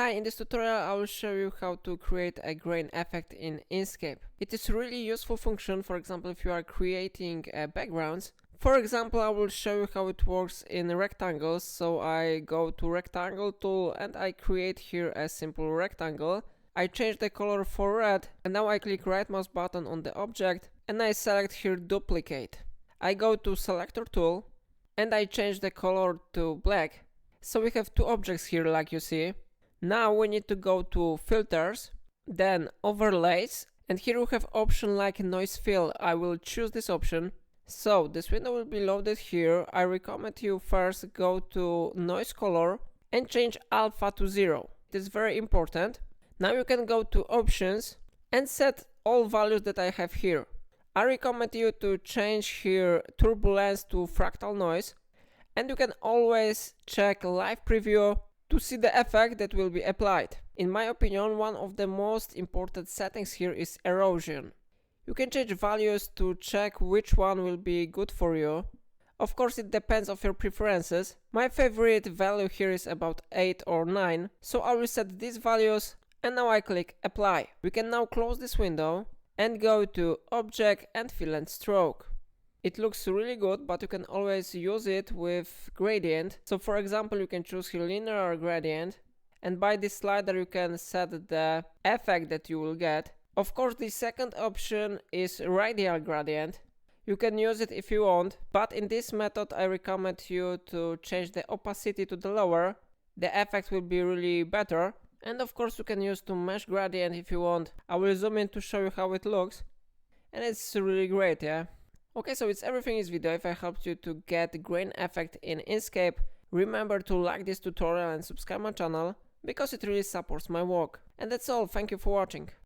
Hi, in this tutorial I will show you how to create a grain effect in Inkscape. It is a really useful function, for example, if you are creating backgrounds. For example, I will show you how it works in rectangles. So I go to rectangle tool and I create here a simple rectangle. I change the color for red and now I click right mouse button on the object and I select here duplicate. I go to selector tool and I change the color to black. So we have two objects here like you see. Now we need to go to filters, then overlays, and here we have option like noise fill. I will choose this option. So this window will be loaded here. I recommend you first go to noise color and change alpha to 0. It is very important. Now you can go to options and set all values that I have here. I recommend you to change here turbulence to fractal noise, and you can always check live preview to see the effect that will be applied. In my opinion, one of the most important settings here is erosion. You can change values to check which one will be good for you. Of course, it depends on your preferences. My favorite value here is about 8 or 9, so I will set these values and now I click apply. We can now close this window and go to object and fill and stroke. It looks really good, but you can always use it with gradient. So for example, you can choose here linear gradient, and by this slider you can set the effect that you will get. Of course, the second option is radial gradient. You can use it if you want, but in this method I recommend you to change the opacity to the lower. The effect will be really better. And of course you can use to mesh gradient if you want. I will zoom in to show you how it looks, and it's really great, yeah. Okay, so it's everything in this video. If I helped you to get the grain effect in Inkscape, remember to like this tutorial and subscribe my channel because it really supports my work. And that's all, thank you for watching.